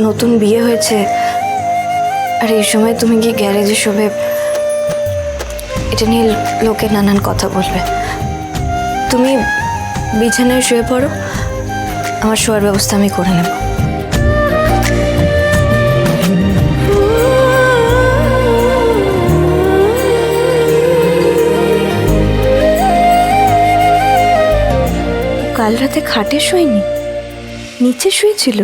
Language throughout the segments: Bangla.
নতুন বিয়ে হয়েছে আর এই সময় তুমি গিয়ে গ্যারেজে শোবে, এটা নিয়ে লোকে নানান কথা বলবে। তুমি বিছানায় শুয়ে পড়ো, আমার শোয়ার ব্যবস্থা আমি করে নেব। কাল রাতে খাটে শোয়নি, নিচে শুয়েছিল।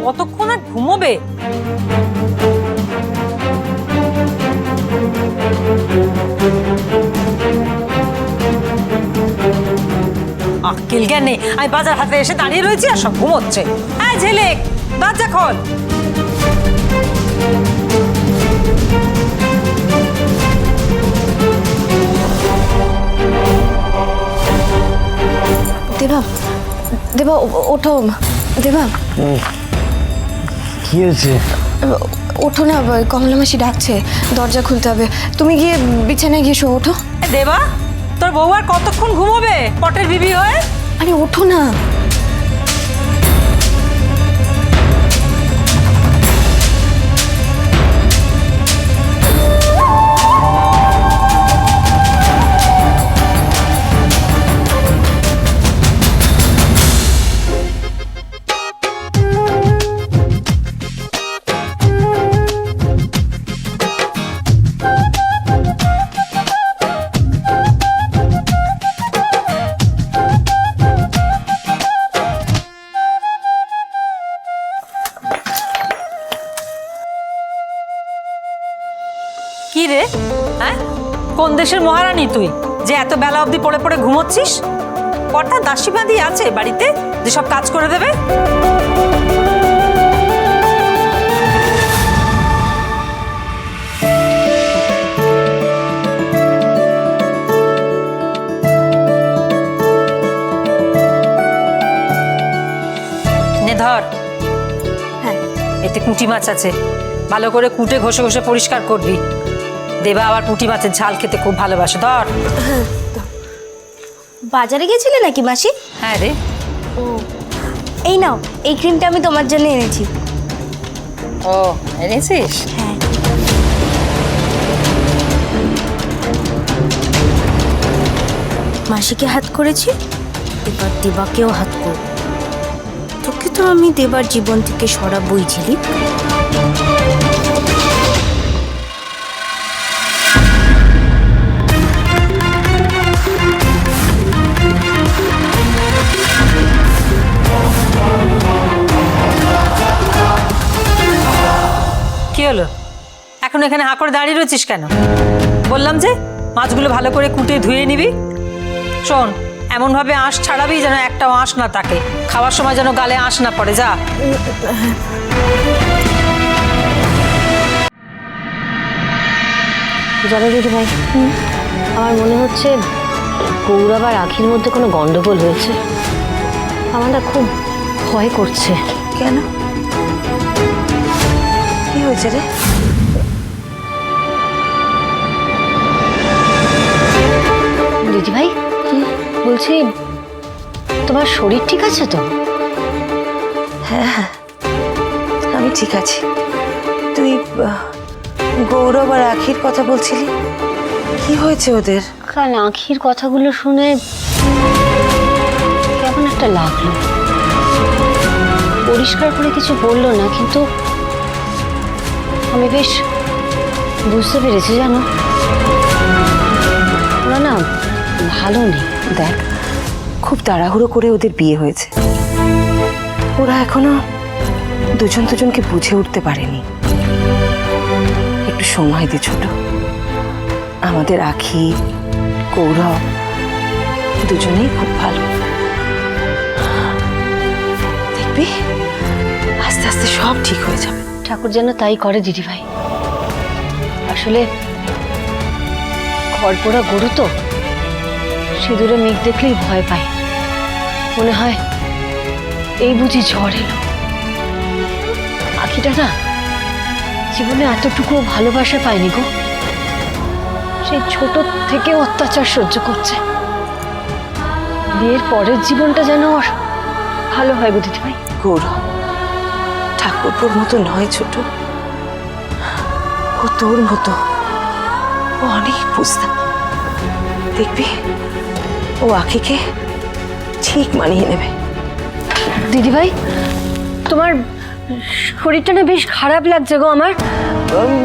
কতক্ষণ আর ঘুমোবে? আক্কেল জ্ঞান নেই, আমি বাজার হাতে এসে দাঁড়িয়ে রয়েছি আর সব ঘুমোচ্ছে। হ্যাঁ ঝিলিক, দরজা খোল। দেবা, দেবা ওঠো। দেবা, কি হয়েছে? ওঠো না, কমলা মাসি ডাকছে, দরজা খুলতে হবে। তুমি গিয়ে বিছানায় গিয়ে শো। ওঠো। দেবা, তোর বউ আর কতক্ষণ ঘুমোবে পটের বিবি হয়ে? আরে ওঠো না। কি রে? হ্যাঁ, কোন দেশের মহারানী তুই যে এত বেলা অবধি পড়ে পড়ে ঘুমোচ্ছিস? কটা দাসী বাঁধি আছে বাড়িতে যে সব কাজ করে দেবে? নে ধর, হ্যাঁ এতে পুঁটি মাছ আছে, ভালো করে কুটে ঘষে ঘষে পরিষ্কার করবি। দেবা আবার পুঁটি মাছের ঝাল খেতে খুব ভালোবাসে। ধর। বাজারে গেছিলে নাকি মাসি? হ্যাঁ রে। এই নাও, এই ক্রিমটা আমি তোমার জন্য এনেছি। ও এনেছিস? হ্যাঁ। মাসিকে হাত করেছি, এবার দেবাকেও হাত করব। তোকে তো আমি দেবার জীবন থেকে সরাবই ঝিলিক। কি হলো, এখন এখানে হাঁ করে দাঁড়িয়ে রয়েছিস কেন? বললাম যে মাছগুলো ভালো করে কুটে ধুয়ে নিবি। শোন, এমন ভাবে আঁশ ছাড়াবি যেন একটাও আঁশ না থাকে, খাওয়ার সময় যেন গালে আঁশ না পড়ে। যা। জানো দিদি ভাই, আমার মনে হচ্ছে গৌরব আর আখির মধ্যে কোনো গন্ডগোল হয়েছে। আমার না খুব ভয় করছে। কেন, কি হয়েছে রে? দিদি ভাই, বলছি তোমার শরীর ঠিক আছে তো? হ্যাঁ হ্যাঁ, আমি ঠিক আছি। তুই গৌরব আর আখির কথা বলছিলি, কি হয়েছে ওদের? কাল আখির কথাগুলো শুনে কেমন একটা লাগলো। পরিষ্কার করে কিছু বললো না, কিন্তু আমি বেশ বুঝতে পেরেছি জানো, ওরা না ভালো নেই। দেখ, খুব তাড়াহুড়ো করে ওদের বিয়ে হয়েছে, ওরা এখনো দুজন দুজনকে বুঝে উঠতে পারেনি। একটু সময় দে ছোট। আমাদের আখি, গৌরব দুজনেই খুব ভালো, দেখবি আস্তে আস্তে সব ঠিক হয়ে যাবে। ঠাকুর যেন তাই করে দিদি ভাই। আসলে ঘর পোড়া গরু তো, সিঁদুরে মেঘ দেখলেই ভয় পায়। মনে হয় এই বুঝি ঝড় এলো। আখিটা না জীবনে এতটুকু ভালোবাসা পায়নি গো। সেই ছোট থেকে অত্যাচার সহ্য করছে। বিয়ের পরের জীবনটা যেন ওর ভালো হয় গো দিদি ভাই। গৌরব ঠাকুরপুর মতো নয় ছোট, ও তোর মতো, ও অনেক বুঝতাম। দেখবি ও আখিকে ঠিক মানিয়ে নেবে। দিদি ভাই, তোমার শরীরটা না বেশ খারাপ লাগছে গো আমার।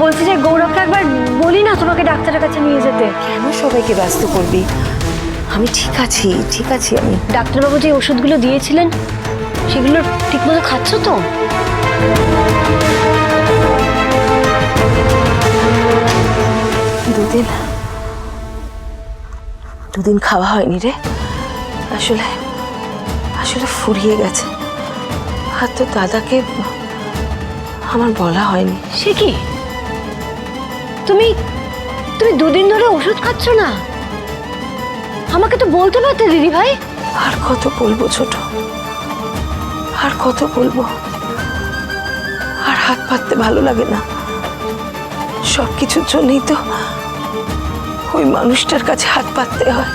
বলছি যে গৌরবকে একবার বলি না তোমাকে ডাক্তারের কাছে নিয়ে যেতে। কেন সবাইকে ব্যস্ত করবি? আমি ঠিক আছি, ঠিক আছি আমি। ডাক্তারবাবু যে ওষুধগুলো দিয়েছিলেন সেগুলো ঠিকমতো খাচ্ছ তো? দুদিন খাওয়া হয়নি রে। আসলে আসলে ফুরিয়ে গেছে। আর তো দাদাকে আমার বলা হয়নি। সে কি, তুমি তুমি দুদিন ধরে ওষুধ খাচ্ছ না? আমাকে তো বলতে পারতে দিদি ভাই। আর কত বলবো ছোট, আর কত বলবো? আর হাত পাততে ভালো লাগে না। সব কিছুর জন্যই তো ওই মানুষটার কাছে হাত পাততে হয়।